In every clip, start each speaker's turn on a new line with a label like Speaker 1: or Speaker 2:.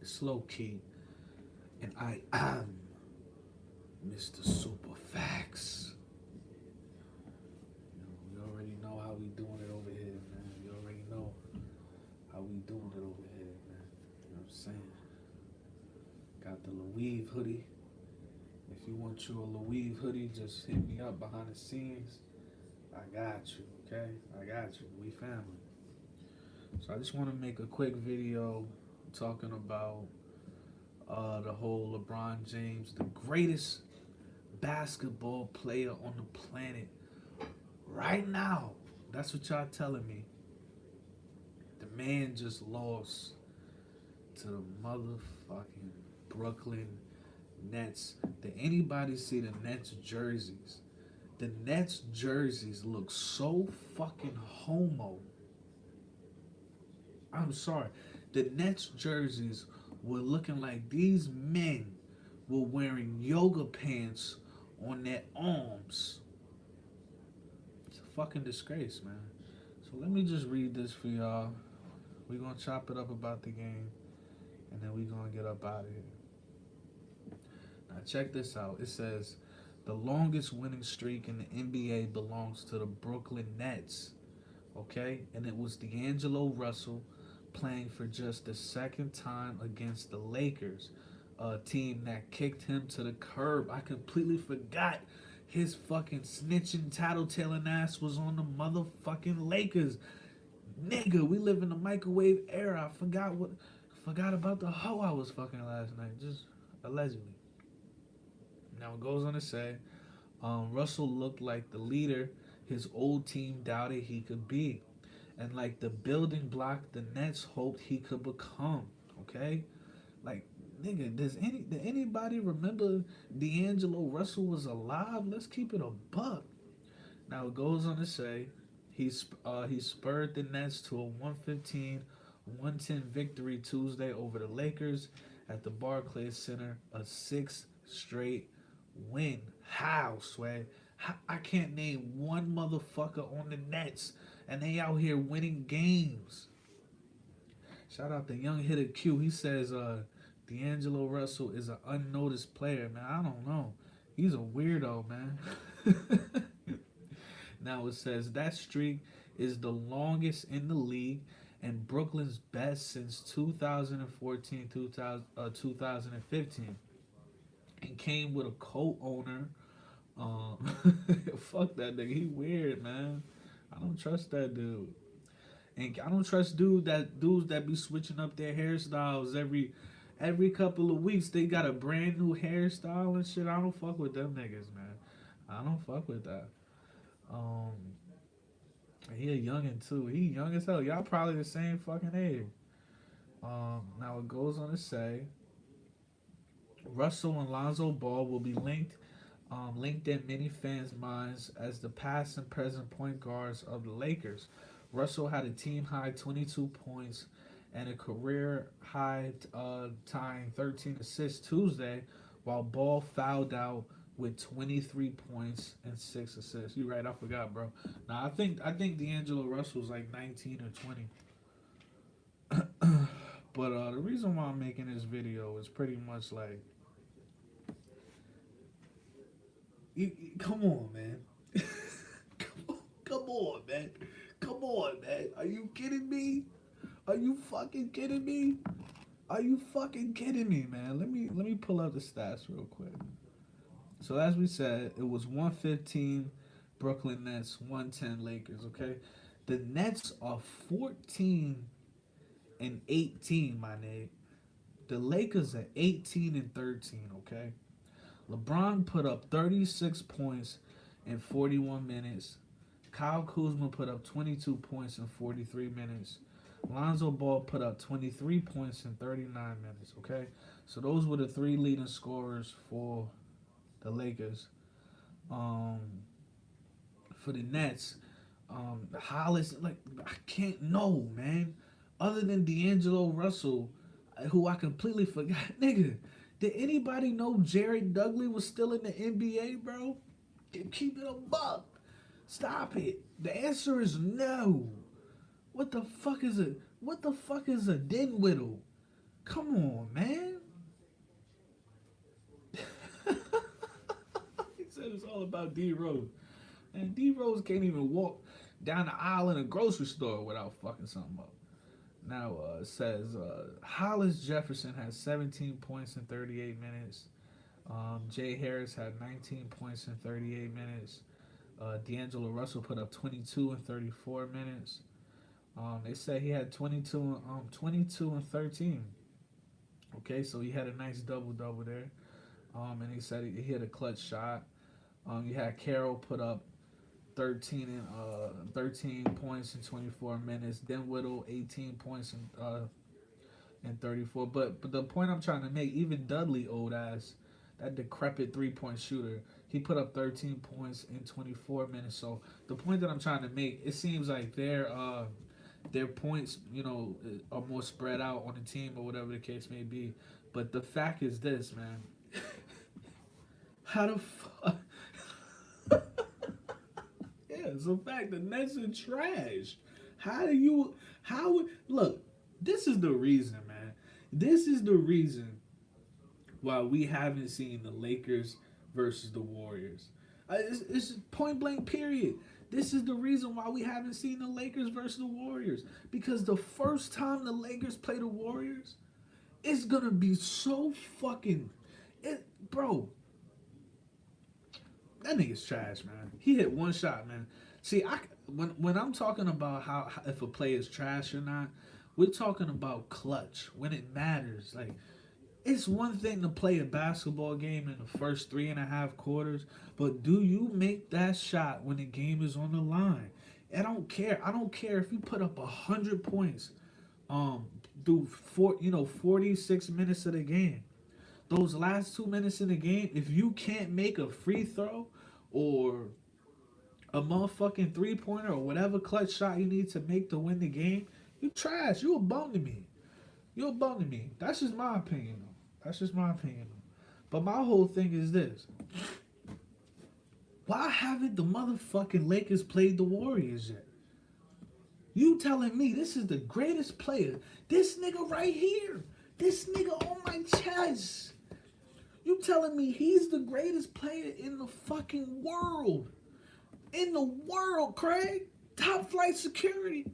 Speaker 1: It's low key. And I am Mr. Super Facts. You already know how we doing it over here, man. You already know how we doing it over here, man. You know what I'm saying? Got the Louis hoodie. If you want your Louis hoodie, just hit me up behind the scenes. I got you, okay? I got you. We family. So I just want to make a quick video talking about the whole LeBron James, the greatest basketball player on the planet right now. That's what y'all telling me. The man just lost to the motherfucking Brooklyn Nets. Did anybody see the Nets jerseys? The Nets jerseys look so fucking homo. I'm sorry. The Nets jerseys were looking like these men were wearing yoga pants on their arms. It's a fucking disgrace, man. So let me just read this for y'all. We're gonna chop it up about the game, and then we're gonna get up out of here. Now check this out. It says the longest winning streak in the NBA belongs to the Brooklyn Nets. Okay? And it was D'Angelo Russell playing for just the second time against the Lakers, a team that kicked him to the curb. I completely forgot his fucking snitching, tattletaling ass was on the motherfucking Lakers. Nigga, we live in the microwave era. Forgot about the hoe I was fucking last night. Just allegedly. Now it goes on to say, Russell looked like the leader his old team doubted he could be, and like the building block the Nets hoped he could become. Okay, like nigga, did anybody remember D'Angelo Russell was alive? Let's keep it a buck. Now it goes on to say he spurred the Nets to a 115-110 victory Tuesday over the Lakers at the Barclays Center, a sixth straight win. How, Sway? I can't name one motherfucker on the Nets, and they out here winning games. Shout out to Young Hitter Q. He says D'Angelo Russell is an unnoticed player, man. I don't know. He's a weirdo, man. Now it says that streak is the longest in the league and Brooklyn's best since 2014 2015. And came with a co-owner. Fuck that nigga. He weird, man. I don't trust that dude. And I don't trust dudes that be switching up their hairstyles every couple of weeks. They got a brand new hairstyle and shit. I don't fuck with them niggas, man. I don't fuck with that. Um, he a youngin too. He young as hell. Y'all probably the same fucking age. Now it goes on to say Russell and Lonzo Ball will be linked in many fans' minds as the past and present point guards of the Lakers. Russell had a team high 22 points and a career high tying 13 assists Tuesday, while Ball fouled out with 23 points and 6 assists. You right, I forgot, bro. Now I think D'Angelo Russell's like 19 or 20. But the reason why I'm making this video is pretty much like, come on, man. Come on, man. Come on, man. Are you kidding me? Are you fucking kidding me? Are you fucking kidding me, man? Let me pull up the stats real quick. So as we said, it was 115 Brooklyn Nets, 110 Lakers, okay? The Nets are 14 and 18, my nigga. The Lakers are 18 and 13, okay? LeBron put up 36 points in 41 minutes. Kyle Kuzma put up 22 points in 43 minutes. Lonzo Ball put up 23 points in 39 minutes, okay? So those were the three leading scorers for the Lakers. Um, for the Nets, Hollis, like, I can't know, man. Other than D'Angelo Russell, who I completely forgot. Nigga, did anybody know Jared Dudley was still in the NBA, bro? Keep it a buck. Stop it. The answer is no. What the fuck is a Dinwiddle? Come on, man. He said it's all about D Rose. And D Rose can't even walk down the aisle in a grocery store without fucking something up. Now it says Hollis Jefferson has 17 points in 38 minutes. Jay Harris had 19 points in 38 minutes. D'Angelo Russell put up 22 in 34 minutes. They said he had 22 and 13. Okay, so he had a nice double double there. And he said he hit a clutch shot. You had Carroll put up 13 points in 24 minutes. Then Whittle 18 points in 34. But the point I'm trying to make, even Dudley, old ass, that decrepit 3-point shooter, he put up 13 points in 24 minutes. So the point that I'm trying to make, it seems like their points, are more spread out on the team or whatever the case may be. But the fact is this, man. How the fuck? Yeah, it's a fact. The Nets are trash. Look, this is the reason, man. This is the reason why we haven't seen the Lakers versus the Warriors. It's point blank, period. This is the reason why we haven't seen the Lakers versus the Warriors. Because the first time the Lakers play the Warriors, it's going to be so fucking... Bro, that nigga's trash, man. He hit one shot, man. See, when I'm talking about how if a play is trash or not, we're talking about clutch, when it matters. Like, it's one thing to play a basketball game in the first 3.5 quarters, but do you make that shot when the game is on the line? I don't care. I don't care if you put up 100 points, through 46 minutes of the game. Those last 2 minutes in the game, if you can't make a free throw or a motherfucking 3-pointer or whatever clutch shot you need to make to win the game, you trash. You a bum to me. You a bum to me. That's just my opinion, though. That's just my opinion. But my whole thing is this. Why haven't the motherfucking Lakers played the Warriors yet? You telling me this is the greatest player? This nigga right here. This nigga on my chest. You telling me he's the greatest player in the fucking world? In the world, Craig? Top flight security.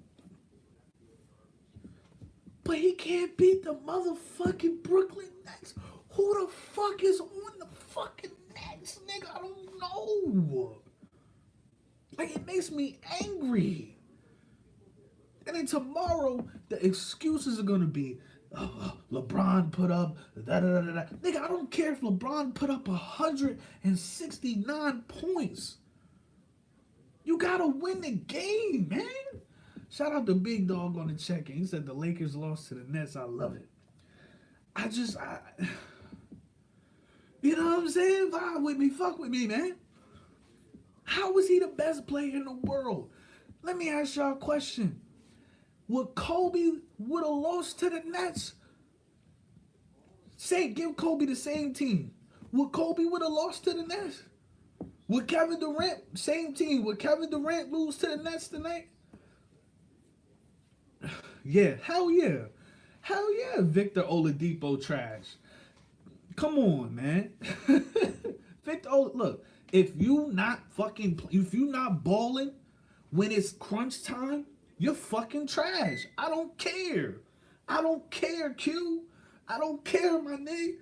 Speaker 1: But he can't beat the motherfucking Brooklyn Nets. Who the fuck is on the fucking Nets, nigga? I don't know. Like, it makes me angry. And then tomorrow, the excuses are gonna be, LeBron put up da-da-da-da-da. Nigga, I don't care if LeBron put up 169 points. You gotta win the game, man. Shout out to Big Dog on the check-in. He said the Lakers lost to the Nets. I love it. You know what I'm saying? Vibe with me. Fuck with me, man. How is he the best player in the world? Let me ask y'all a question. Would Kobe would have lost to the Nets? Give Kobe the same team. Would Kobe would have lost to the Nets? Would Kevin Durant, same team, would Kevin Durant lose to the Nets tonight? Yeah, hell yeah. Hell yeah, Victor Oladipo trash. Come on, man. Look, if you not balling when it's crunch time, you're fucking trash. I don't care. I don't care, Q. I don't care, my nigga.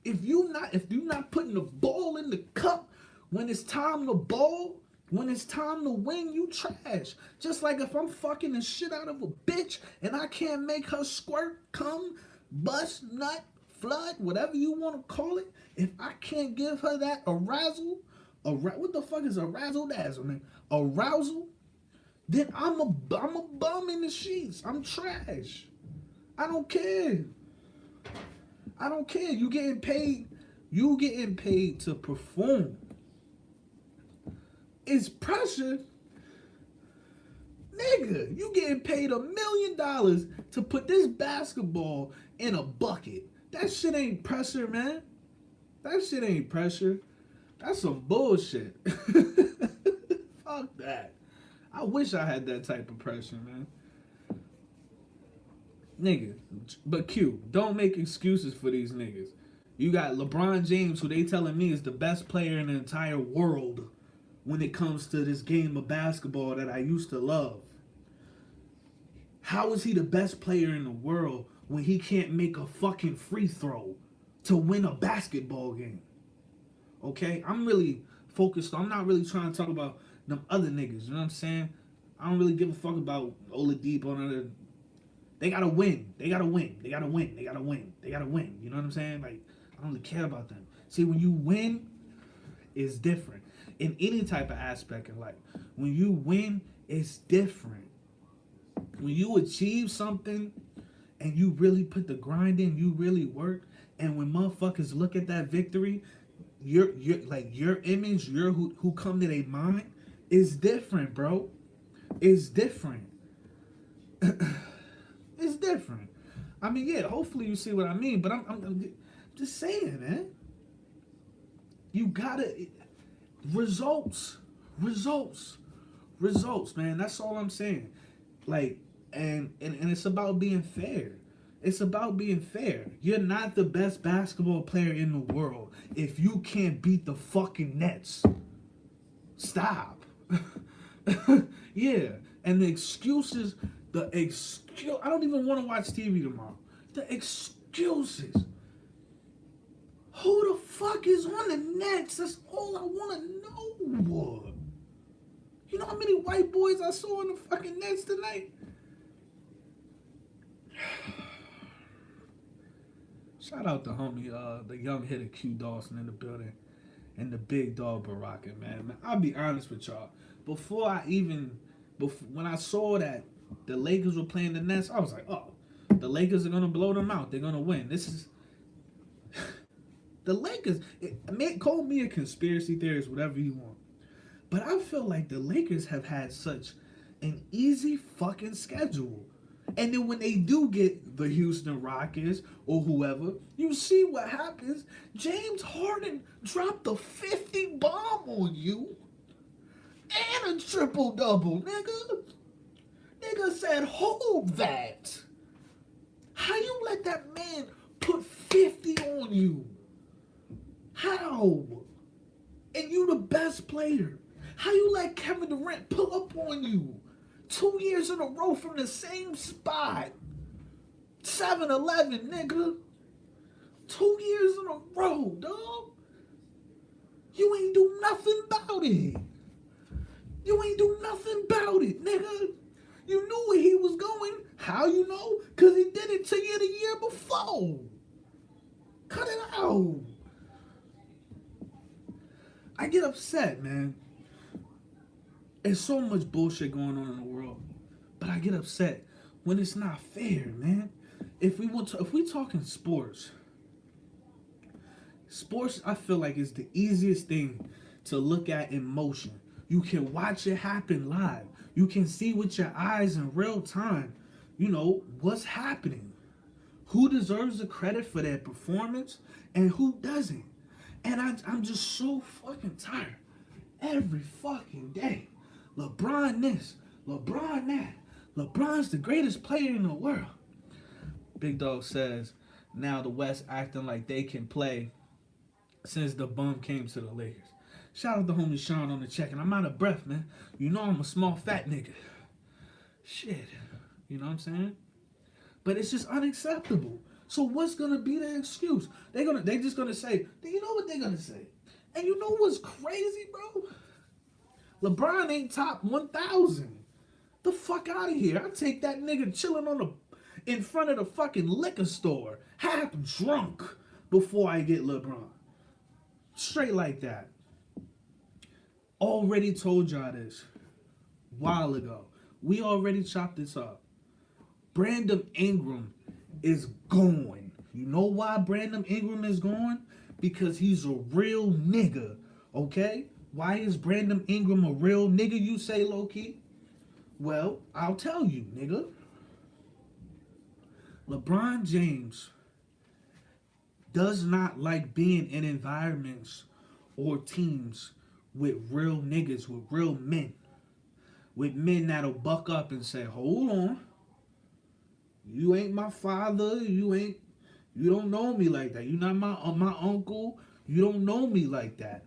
Speaker 1: If you not putting the ball in the cup when it's time to ball, when it's time to win, you trash. Just like if I'm fucking the shit out of a bitch and I can't make her squirt, come, bust, nut, flood, whatever you want to call it, if I can't give her that arousal, what the fuck is a razzle dazzle, man? Arousal, then I'm a bum in the sheets. I'm trash. I don't care. I don't care. You getting paid to perform. It's pressure. Nigga, you getting paid $1 million to put this basketball in a bucket. That shit ain't pressure, man. That shit ain't pressure. That's some bullshit. Fuck that. I wish I had that type of pressure, man. nigga. But Q, don't make excuses for these niggas. You got LeBron James, who they telling me is the best player in the entire world when it comes to this game of basketball that I used to love. How is he the best player in the world when he can't make a fucking free throw to win a basketball game? Okay? I'm really focused. I'm not really trying to talk about them other niggas. You know what I'm saying? I don't really give a fuck about Oladipo or none of the. They gotta win. They gotta win. They gotta win. They gotta win. They gotta win. You know what I'm saying? Like, I don't really care about them. See, when you win, it's different. In any type of aspect in life. When you win, it's different. When you achieve something and you really put the grind in, you really work, and when motherfuckers look at that victory, your like your image, your who come to their mind is different, bro. It's different. It's different. I mean, yeah, hopefully you see what I mean, but I'm just saying, man. You gotta results, man. That's all I'm saying. Like, and it's about being fair. It's about being fair. You're not the best basketball player in the world if you can't beat the fucking Nets. Stop. Yeah. And the excuses, I don't even want to watch TV tomorrow. The excuses. Who the fuck is on the Nets? That's all I want to know. You know how many white boys I saw on the fucking Nets tonight? Shout out to homie, the young hitter Q Dawson in the building, and the big dog Baraka, man. I'll be honest with y'all. When I saw that the Lakers were playing the Nets, I was like, oh, the Lakers are gonna blow them out. They're gonna win. This is the Lakers. Call me a conspiracy theorist, whatever you want. But I feel like the Lakers have had such an easy fucking schedule. And then when they do get the Houston Rockets or whoever, you see what happens. James Harden dropped a 50 bomb on you and a triple-double, nigga. Nigga said, hold that. How you let that man put 50 on you? How? And you the best player. How you let Kevin Durant pull up on you 2 years in a row from the same spot? 7-11, nigga. 2 years in a row, dog. You ain't do nothing about it. You ain't do nothing about it, nigga. You knew where he was going. How you know? Because he did it to you the year before. Cut it out. I get upset, man. There's so much bullshit going on in the world, but I get upset when it's not fair, man. If we talking sports, I feel like is the easiest thing to look at in motion. You can watch it happen live. You can see with your eyes in real time, you know, what's happening. Who deserves the credit for their performance and who doesn't. And I'm just so fucking tired. Every fucking day. LeBron this, LeBron that. LeBron's the greatest player in the world. Big Dog says, now the West acting like they can play since the bum came to the Lakers. Shout out to homie Sean on the check, and I'm out of breath, man. You know I'm a small fat nigga. Shit. You know what I'm saying? But it's just unacceptable. So what's gonna be the excuse? They just gonna say, you know what they're gonna say? And you know what's crazy, bro? LeBron ain't top 1,000. The fuck out of here. I take that nigga chilling in front of the fucking liquor store, half drunk, before I get LeBron. Straight like that. Already told y'all this a while ago. We already chopped this up. Brandon Ingram is going. You know why Brandon Ingram is going? Because he's a real nigga, okay? Why is Brandon Ingram a real nigga, you say, low-key? Well, I'll tell you, nigga. LeBron James does not like being in environments or teams with real niggas, with real men. With men that'll buck up and say, hold on. You ain't my father. You don't know me like that. You're not my uncle. You don't know me like that.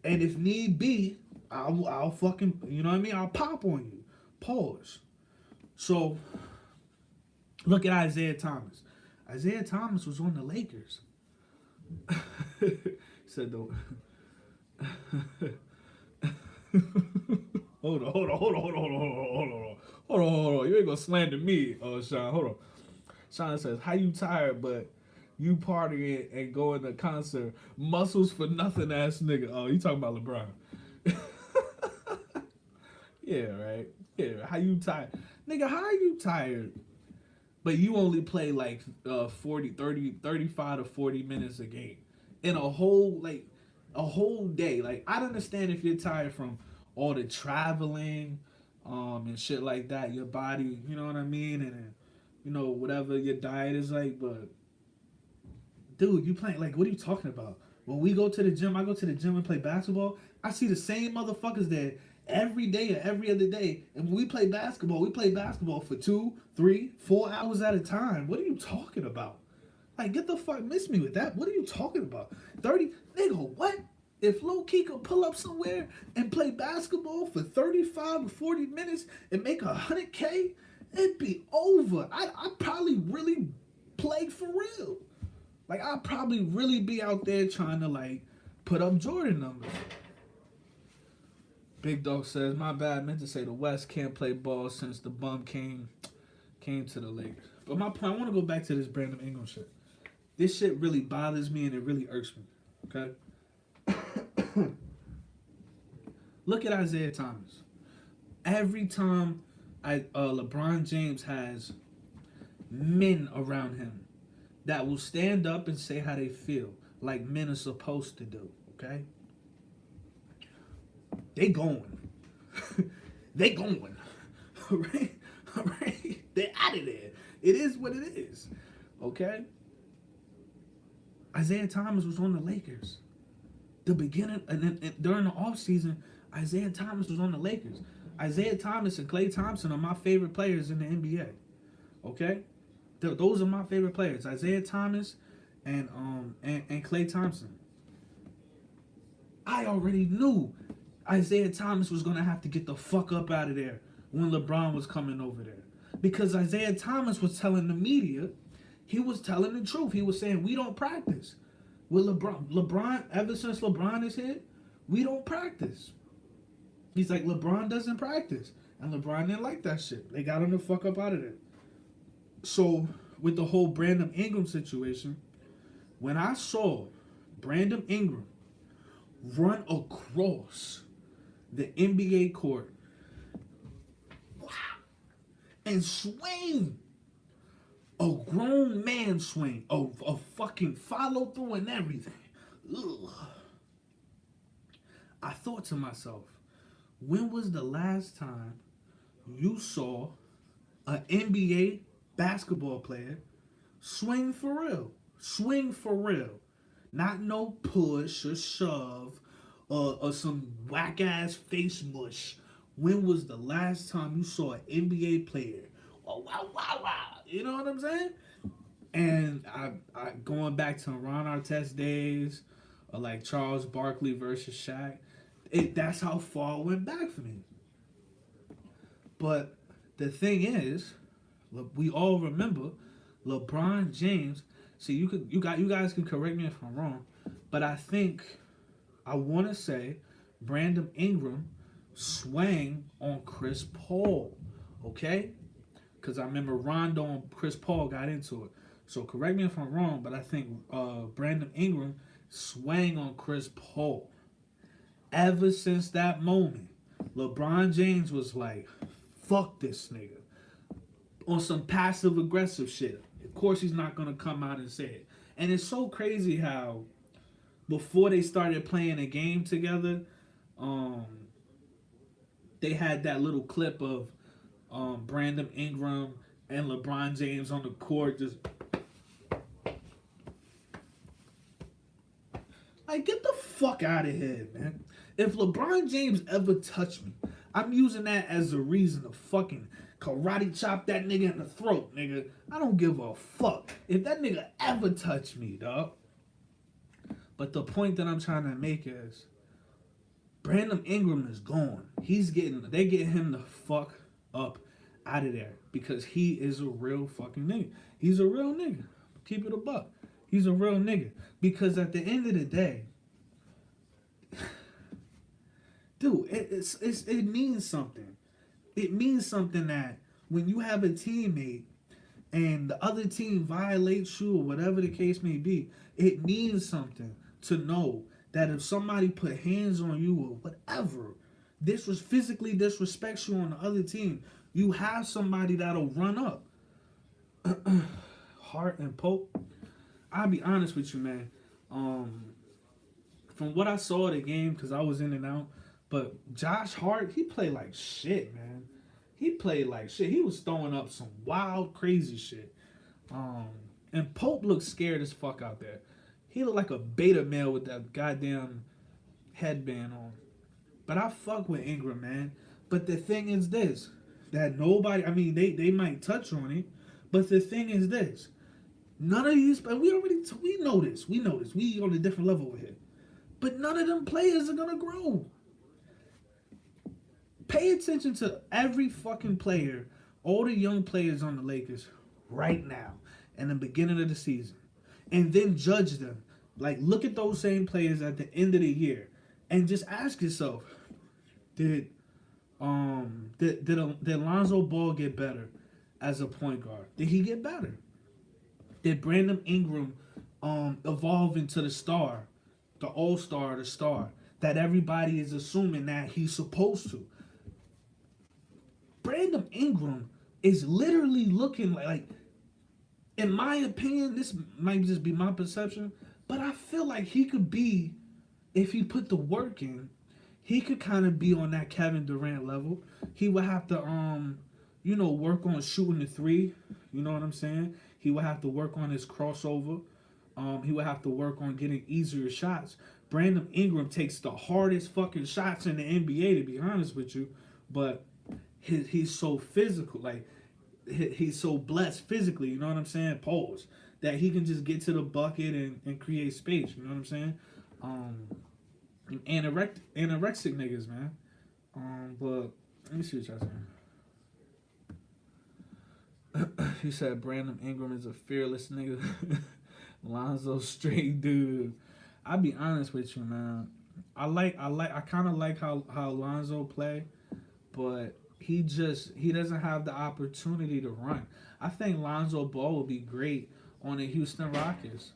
Speaker 1: And if need be, I'll fucking, you know what I mean? I'll pop on you. Pause. So look at Isaiah Thomas. Isaiah Thomas was on the Lakers. Said the hold on, hold on, hold on, hold on, hold on, hold on, hold on, hold on. You ain't gonna slander me, Sean. Hold on. Sean says, "How you tired, but you partying and going to concert? Muscles for nothing, ass nigga." Oh, you talking about LeBron? Yeah, right. Yeah, how you tired, nigga? How are you tired? But you only play like 40, 30, 35 to 40 minutes a game in a whole day. Like, I understand if you're tired from all the traveling and shit like that, your body, you know what I mean, and you know whatever your diet is like. But dude, you playing, like, what are you talking about? When we go to the gym, I go to the gym and play basketball. I see the same motherfuckers there every day or every other day. And when we play basketball for 2, 3, 4 hours at a time. What are you talking about? Like, get the fuck, miss me with that. What are you talking about? 30, nigga, what? If Low Key could pull up somewhere and play basketball for 35 or 40 minutes and make 100K, it'd be over. I'd probably really play for real. Like, I'd probably really be out there trying to, like, put up Jordan numbers. Big Dog says, my bad, meant to say the West can't play ball since the bum came to the Lakers. But my point, I want to go back to this Brandon Ingram shit. This shit really bothers me and it really irks me. Okay? Look at Isaiah Thomas. Every time LeBron James has men around him that will stand up and say how they feel, like men are supposed to do, okay? They going. They going. All right? All right? They're out of there. It is what it is, okay? Isaiah Thomas was on the Lakers. The beginning, and then during the offseason, Isaiah Thomas was on the Lakers. Isaiah Thomas and Klay Thompson are my favorite players in the NBA, okay? Those are my favorite players, Isaiah Thomas and Klay Thompson. I already knew Isaiah Thomas was gonna have to get the fuck up out of there when LeBron was coming over there, because Isaiah Thomas was telling the media, he was telling the truth. He was saying we don't practice with LeBron. LeBron, ever since LeBron is here, we don't practice. He's like, LeBron doesn't practice, and LeBron didn't like that shit. They got him the fuck up out of there. So, with the whole Brandon Ingram situation, when I saw Brandon Ingram run across the NBA court, wow, and swing, a grown man swing, a fucking follow through and everything, ugh, I thought to myself, when was the last time you saw an NBA basketball player swing for real? Swing for real. Not no push or shove or some whack ass face mush. When was the last time you saw an NBA player? Oh, wow, wow, wow. You know what I'm saying? And I going back to Ron Artest days, or like Charles Barkley versus Shaq. That's how far it went back for me. But the thing is, we all remember LeBron James. See, you guys can correct me if I'm wrong, but I want to say Brandon Ingram swang on Chris Paul, okay? Because I remember Rondo and Chris Paul got into it. So correct me if I'm wrong, but I think Brandon Ingram swang on Chris Paul. Ever since that moment, LeBron James was like, fuck this nigga. On some passive aggressive shit. Of course he's not going to come out and say it. And it's so crazy how before they started playing a game together, they had that little clip of Brandon Ingram and LeBron James on the court just like, get the fuck out of here, man. If LeBron James ever touched me, I'm using that as a reason to fucking karate chop that nigga in the throat, nigga. I don't give a fuck if that nigga ever touch me, dog. But the point that I'm trying to make is Brandon Ingram is gone. They getting him the fuck up out of there because he is a real fucking nigga. He's a real nigga. Keep it a buck. He's a real nigga. Because at the end of the day, dude, it means something. It means something that when you have a teammate and the other team violates you or whatever the case may be, it means something to know that if somebody put hands on you or whatever, this was physically disrespects you on the other team, you have somebody that'll run up. Hart and Pope, I'll be honest with you, man. From what I saw of the game, because I was in and out, but Josh Hart, he played like shit, man. He played like shit. He was throwing up some wild, crazy shit. And Pope looked scared as fuck out there. He looked like a beta male with that goddamn headband on. But I fuck with Ingram, man. But the thing is this, that nobody, I mean, they might touch on it, but the thing is this, none of these, we know this. We on a different level over here. But none of them players are going to grow. Pay attention to every fucking player, all the young players on the Lakers right now, in the beginning of the season. And then judge them. Like, look at those same players at the end of the year. And just ask yourself, did Lonzo Ball get better as a point guard? Did he get better? Did Brandon Ingram evolve into the star, the all-star, the star, that everybody is assuming that he's supposed to? Brandon Ingram is literally looking like, in my opinion, this might just be my perception, but I feel like he could be, if he put the work in, he could kind of be on that Kevin Durant level. He would have to, work on shooting the three. You know what I'm saying? He would have to work on his crossover. He would have to work on getting easier shots. Brandon Ingram takes the hardest fucking shots in the NBA, to be honest with you, but he's so physical, like he's so blessed physically, you know what I'm saying? Pause. That he can just get to the bucket and create space, you know what I'm saying? Anorexic niggas, man. But let me see what y'all saying. He said Brandon Ingram is a fearless nigga. Lonzo straight dude. I'll be honest with you, man. I kind of like how Lonzo play, but he doesn't have the opportunity to run. I think Lonzo Ball would be great on the Houston Rockets.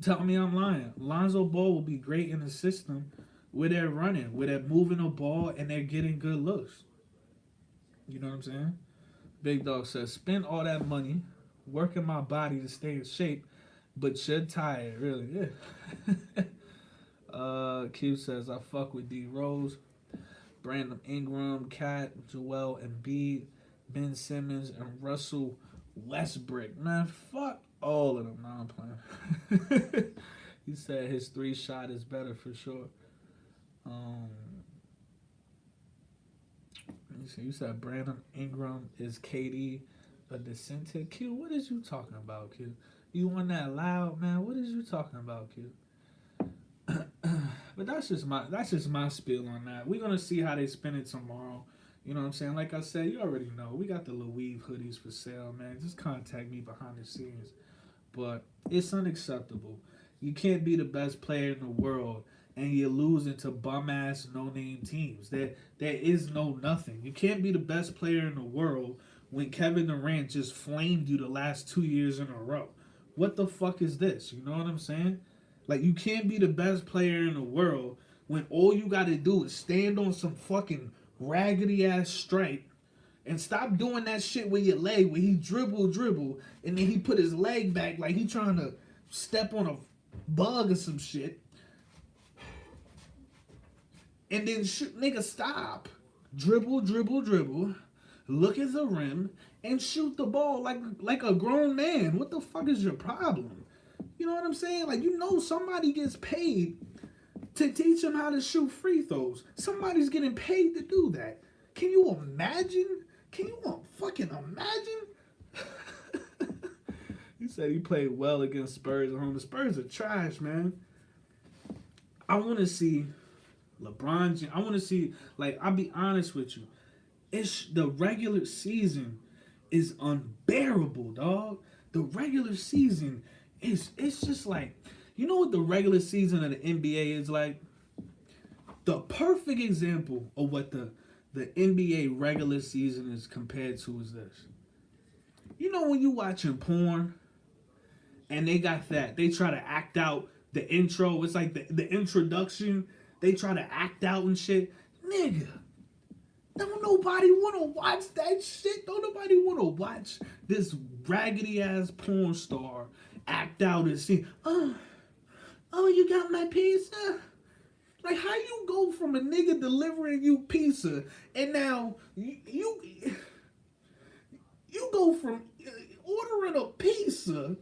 Speaker 1: Tell me I'm lying. Lonzo Ball will be great in the system where they're running, where they're moving the ball and they're getting good looks. You know what I'm saying? Big Dog says, spend all that money, working my body to stay in shape, but you're tired, really. Yeah. Q says, I fuck with D Rose, Brandon Ingram, Cat, Joel Embiid, Ben Simmons, and Russell Westbrook. Man, fuck all of them. No, I'm playing. He said his 3-shot is better for sure. Let me see. You said Brandon Ingram is KD a dissented. Q, what is you talking about, Q? You want that loud, man? What is you talking about, Q? But that's just my spiel on that. We're gonna see how they spin it tomorrow. You know what I'm saying? Like I said, you already know. We got the Louis hoodies for sale, man. Just contact me behind the scenes. But it's unacceptable. You can't be the best player in the world and you're losing to bum-ass, no-name teams. There is no nothing. You can't be the best player in the world when Kevin Durant just flamed you the last 2 years in a row. What the fuck is this? You know what I'm saying? Like, you can't be the best player in the world when all you got to do is stand on some fucking raggedy-ass stripe and stop doing that shit with your leg where he dribble, and then he put his leg back like he trying to step on a bug or some shit. And then, nigga, stop. Dribble. Look at the rim and shoot the ball like a grown man. What the fuck is your problem? You know what I'm saying? Like, you know somebody gets paid to teach him how to shoot free throws. Somebody's getting paid to do that. Can you imagine Can you fucking imagine? He said he played well against Spurs at home. The Spurs are trash, man. I want to see LeBron James. I want to see, like, I'll be honest with you. It's the regular season is unbearable, dog. The regular season it's just like, you know what the regular season of the NBA is like? The perfect example of what the NBA regular season is compared to is this. You know when you watching porn and they got that, they try to act out the intro. It's like the introduction. They try to act out and shit. Nigga, don't nobody want to watch that shit. Don't nobody want to watch this raggedy ass porn star act out and see, oh, you got my pizza? Like, how you go from a nigga delivering you pizza and now you go from ordering a pizza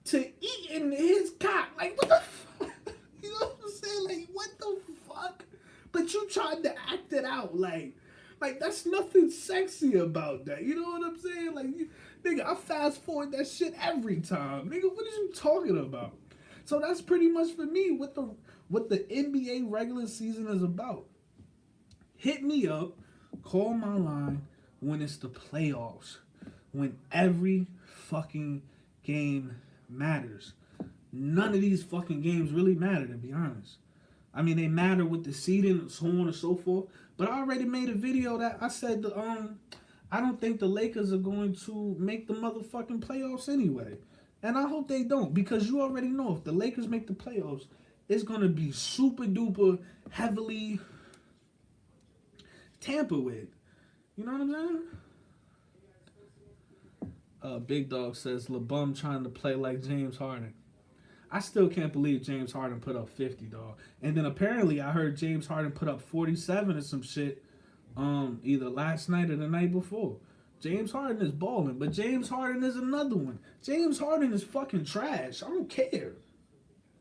Speaker 1: to eating his cock? Like, what the fuck? You know what I'm saying? Like, what the fuck? But you tried to act it out like that's nothing sexy about that. You know what I'm saying? Like, nigga, I fast forward that shit every time. Nigga, what is you talking about? So that's pretty much for me what the NBA regular season is about. Hit me up, call my line when it's the playoffs, when every fucking game matters. None of these fucking games really matter, to be honest. I mean, they matter with the seeding and so on and so forth. But I already made a video that I said I don't think the Lakers are going to make the motherfucking playoffs anyway. And I hope they don't, because you already know if the Lakers make the playoffs, it's going to be super duper heavily tampered with. You know what I'm saying? Big Dog says LeBum trying to play like James Harden. I still can't believe James Harden put up 50, dog. And then apparently I heard James Harden put up 47 or some shit either last night or the night before. James Harden is balling, but James Harden is another one. James Harden is fucking trash. I don't care.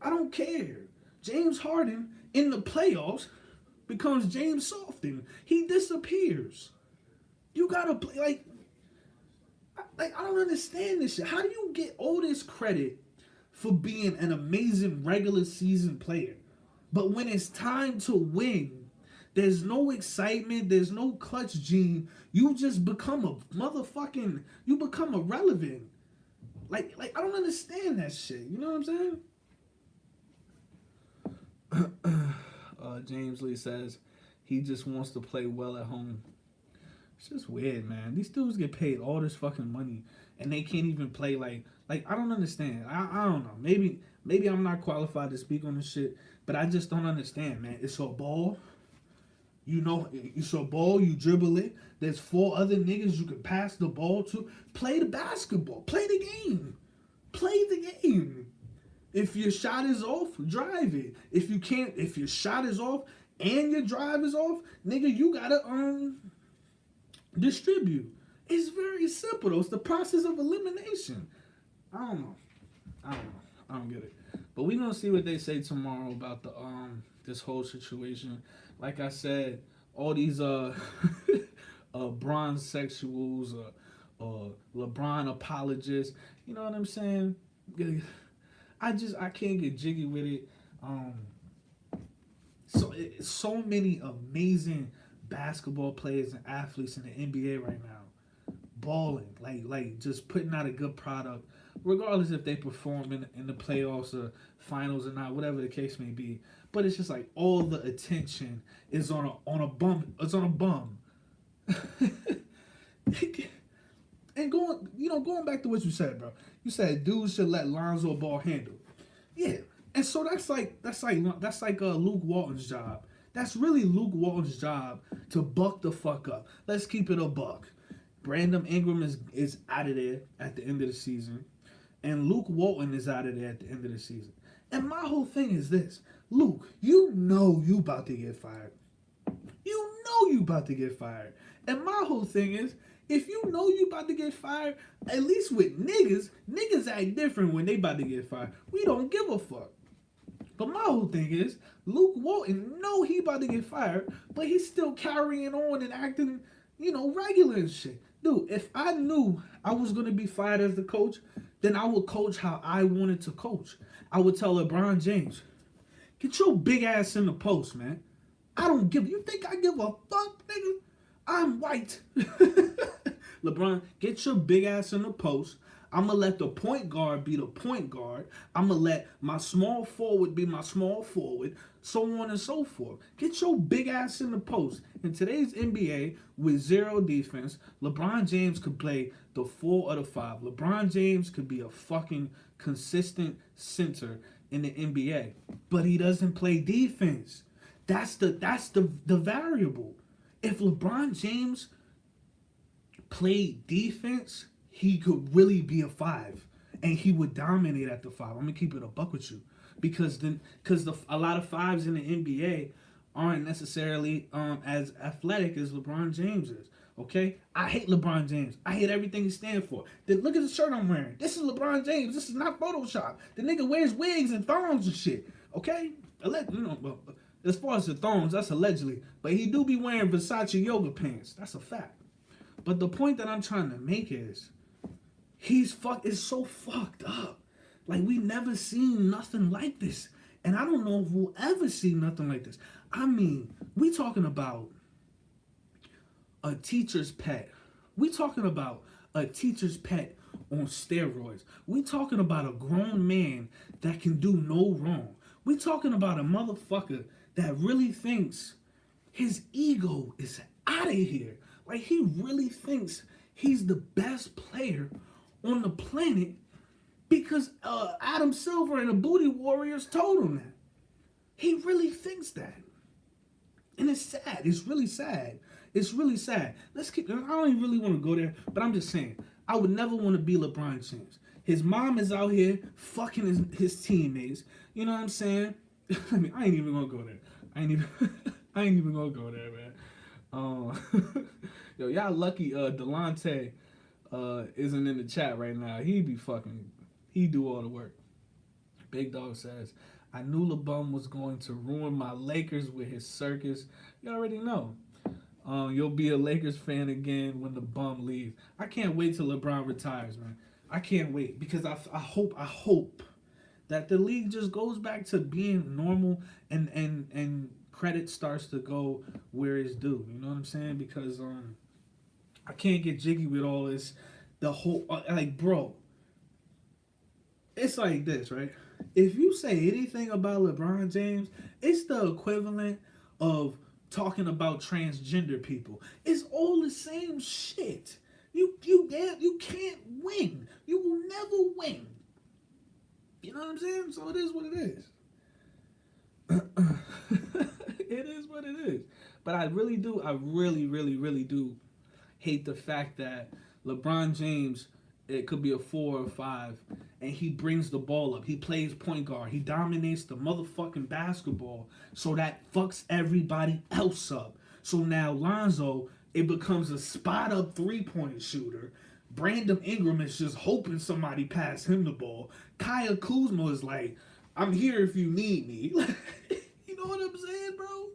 Speaker 1: I don't care. James Harden in the playoffs becomes James Softon. He disappears. You gotta play like I don't understand this shit. How do you get all this credit for being an amazing regular season player, but when it's time to win, there's no excitement, there's no clutch gene. You just become a motherfucking, you become irrelevant. Like I don't understand that shit. You know what I'm saying? James Lee says he just wants to play well at home. It's just weird, man. These dudes get paid all this fucking money and they can't even play like I don't understand. I don't know. Maybe I'm not qualified to speak on this shit, but I just don't understand, man. It's a ball. You know, it's a ball, you dribble it. There's 4 other niggas you can pass the ball to. Play the basketball. Play the game. Play the game. If your shot is off, drive it. If your shot is off and your drive is off, nigga, you gotta distribute. It's very simple though. It's the process of elimination. I don't know. I don't get it. But we're gonna see what they say tomorrow about the this whole situation. Like I said, all these bronze sexuals LeBron apologists, you know what I'm saying? I can't get jiggy with it. So many amazing basketball players and athletes in the NBA right now, balling, like just putting out a good product, regardless if they perform in the playoffs or finals or not, whatever the case may be. But it's just like all the attention is on a bum. It's on a bum. And going back to what you said, bro. You said dudes should let Lonzo Ball handle. Yeah. And so that's like Luke Walton's job. That's really Luke Walton's job to buck the fuck up. Let's keep it a buck. Brandon Ingram is out of there at the end of the season. And Luke Walton is out of there at the end of the season. And my whole thing is this. Luke, you know you about to get fired. You know you about to get fired. And my whole thing is, if you know you about to get fired, at least with niggas act different when they about to get fired. We don't give a fuck. But my whole thing is, Luke Walton know he about to get fired, but he's still carrying on and acting, regular and shit. Dude, if I knew I was going to be fired as the coach, then I would coach how I wanted to coach. I would tell LeBron James, get your big ass in the post, man. I don't give. You think I give a fuck, nigga? I'm white. LeBron, get your big ass in the post. I'm going to let the point guard be the point guard. I'm going to let my small forward be my small forward, so on and so forth. Get your big ass in the post. In today's NBA, with zero defense, LeBron James could play the 4 or the 5. LeBron James could be a fucking consistent center in the NBA, but he doesn't play defense. That's the variable. If LeBron James played defense, he could really be a 5, and he would dominate at the 5. I'm gonna keep it a buck with you, because a lot of 5s in the NBA aren't necessarily as athletic as LeBron James is. Okay, I hate LeBron James. I hate everything he stands for. Then look at the shirt I'm wearing. This is LeBron James. This is not Photoshop. The nigga wears wigs and thongs and shit. Okay, as far as the thongs, that's allegedly, but he do be wearing Versace yoga pants. That's a fact. But the point that I'm trying to make is, it's so fucked up. Like, we never seen nothing like this. And I don't know if we'll ever see nothing like this. I mean, we talking about a teacher's pet. We talking about a teacher's pet on steroids. We talking about a grown man that can do no wrong. We talking about a motherfucker that really thinks his ego is out of here. Like, he really thinks he's the best player on the planet because Adam Silver and the Booty Warriors told him that. He really thinks that. And it's sad. It's really sad. It's really sad. I don't even really want to go there, but I'm just saying, I would never want to be LeBron James. His mom is out here fucking his teammates. You know what I'm saying? I mean, I ain't even gonna go there. I ain't even gonna go there, man. Yo, y'all lucky Delonte isn't in the chat right now. He do all the work. Big Dog says, I knew LeBum was going to ruin my Lakers with his circus. You already know. You'll be a Lakers fan again when the bum leaves. I can't wait till LeBron retires, man. I can't wait, because I hope that the league just goes back to being normal and credit starts to go where it's due. You know what I'm saying? Because I can't get jiggy with all this. The whole bro, it's like this, right? If you say anything about LeBron James, it's the equivalent of talking about transgender people. It's all the same shit. You can't win. You will never win. You know what I'm saying? So it is what it is. It is what it is. But I really do hate the fact that LeBron James, it could be a 4 or 5, and he brings the ball up. He plays point guard. He dominates the motherfucking basketball, so that fucks everybody else up. So now Lonzo, it becomes a spot-up three-point shooter. Brandon Ingram is just hoping somebody pass him the ball. Kyle Kuzma is like, I'm here if you need me. You know what I'm saying, bro?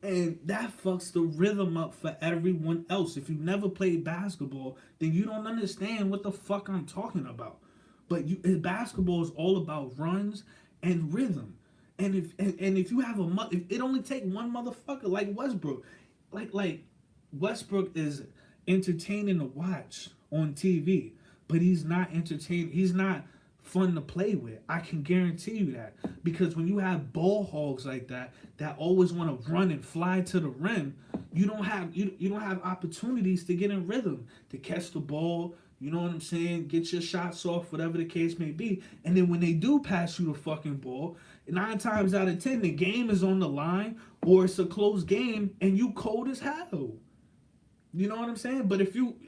Speaker 1: And that fucks the rhythm up for everyone else. If you never played basketball, then you don't understand what the fuck I'm talking about. But basketball is all about runs and rhythm. And if you have if it only take one motherfucker like Westbrook, like Westbrook is entertaining to watch on TV, but he's not entertaining. He's not fun to play with. I can guarantee you that, because when you have ball hogs like that always want to run and fly to the rim, you don't have opportunities to get in rhythm, to catch the ball. You know what I'm saying? Get your shots off, whatever the case may be. And then when they do pass you the fucking ball, 9 times out of 10, the game is on the line, or it's a close game, and you cold as hell. You know what I'm saying? But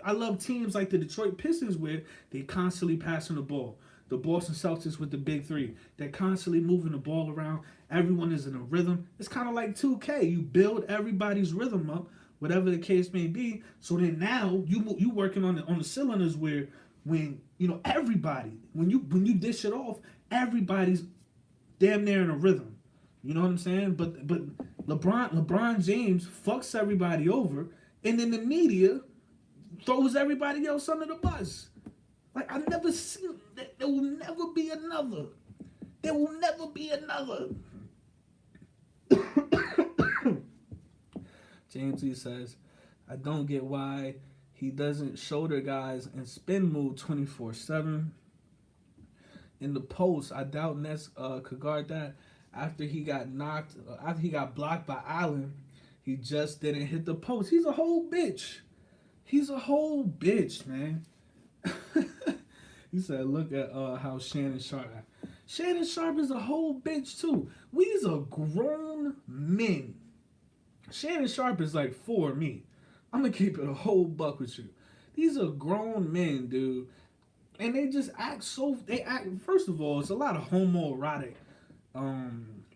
Speaker 1: I love teams like the Detroit Pistons, where they constantly passing the ball. The Boston Celtics with the big 3. They're constantly moving the ball around. Everyone is in a rhythm. It's kind of like 2K. You build everybody's rhythm up, whatever the case may be. So then now you working on the cylinders, where when everybody, when you dish it off, everybody's damn near in a rhythm. You know what I'm saying? But LeBron James fucks everybody over, and then the media throws everybody else under the bus. Like, I've never seen that. There will never be another. There will never be another. James Lee says, I don't get why he doesn't shoulder guys and spin move 24/7. In the post, I doubt Ness could guard that. After he got blocked by Allen, he just didn't hit the post. He's a whole bitch. He's a whole bitch, man. He said, look at how Shannon Sharp. Shannon Sharp is a whole bitch too. We's a grown men. Shannon Sharp is like 4 me. I'm gonna keep it a whole buck with you. These are grown men, dude. And they just act so. First of all, it's a lot of homoerotic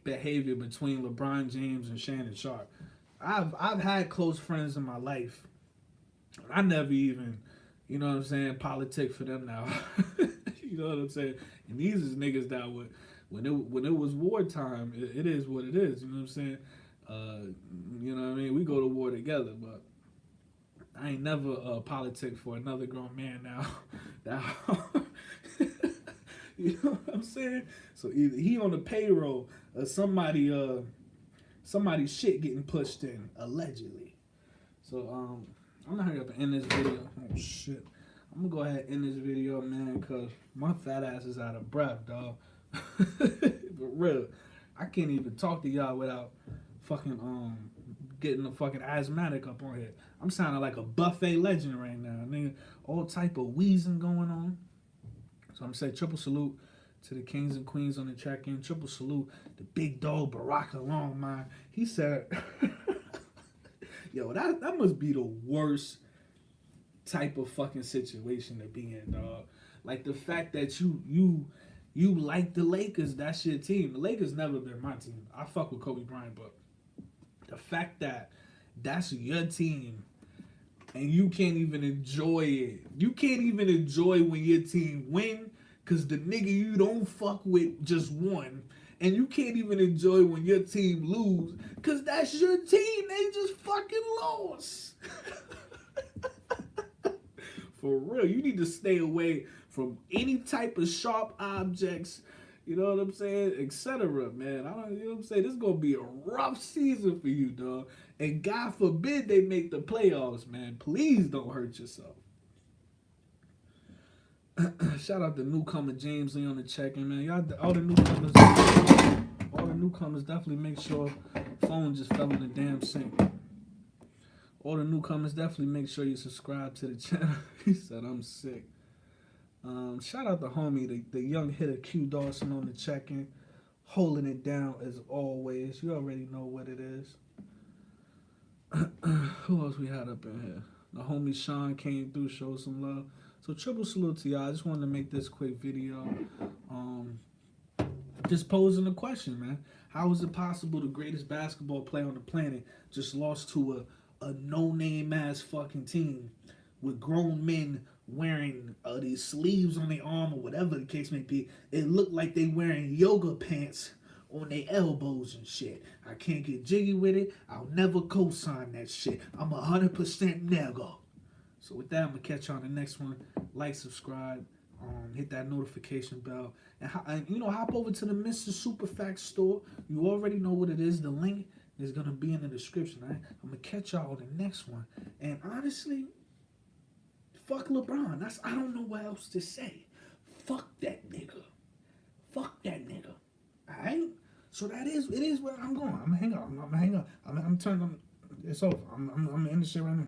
Speaker 1: behavior between LeBron James and Shannon Sharp. I've had close friends in my life. I never even, you know what I'm saying, politic for them now. You know what I'm saying? And these is niggas that would, when it was wartime, it is what it is. You know what I'm saying? You know what I mean? We go to war together, but I ain't never politic for another grown man now. You know what I'm saying? So either he on the payroll or somebody's shit getting pushed in, allegedly. So I'm gonna hurry up and end this video. Oh shit. I'm gonna go ahead and end this video, man, cause my fat ass is out of breath, dog. For real. I can't even talk to y'all without fucking getting the fucking asthmatic up on here. I'm sounding like a buffet legend right now, nigga. All type of wheezing going on. So I'm saying triple salute to the kings and queens on the check-in. Triple salute the big dog Barack Longmire. He said, yo, that must be the worst type of fucking situation to be in, dog. Like the fact that you like the Lakers, that's your team. The Lakers never been my team. I fuck with Kobe Bryant, but the fact that that's your team and you can't even enjoy it. You can't even enjoy when your team win because the nigga you don't fuck with just won. And you can't even enjoy when your team lose because that's your team. They just fucking lost. For real. You need to stay away from any type of sharp objects, you know what I'm saying, etc., man. You know what I'm saying? This is going to be a rough season for you, dog. And God forbid they make the playoffs, man. Please don't hurt yourself. Shout out to newcomer James Lee on the check-in, man. Y'all, all the newcomers definitely make sure phone just fell in the damn sink. All the newcomers definitely make sure you subscribe to the channel. He said I'm sick. Shout out to homie, the young hitter Q Dawson on the check-in, holding it down as always. You already know what it is. Who else we had up in here? The homie Sean came through, showed some love. So triple salute to y'all. I just wanted to make this quick video. Just posing a question, man. How is it possible the greatest basketball player on the planet just lost to a no-name ass fucking team with grown men wearing these sleeves on their arm or whatever the case may be? It looked like they wearing yoga pants on their elbows and shit. I can't get jiggy with it. I'll never co-sign that shit. I'm 100% nigga. So with that, I'm going to catch you on the next one. Like, subscribe, hit that notification bell. And you know, hop over to the Mr. Superfact store. You already know what it is. The link is going to be in the description. Right? I'm going to catch y'all on the next one. And honestly, fuck LeBron. I don't know what else to say. Fuck that nigga. Fuck that nigga. Alright? So it is where I'm going. I'm going to hang up. I'm turning. It's over. I'm in the shit right now.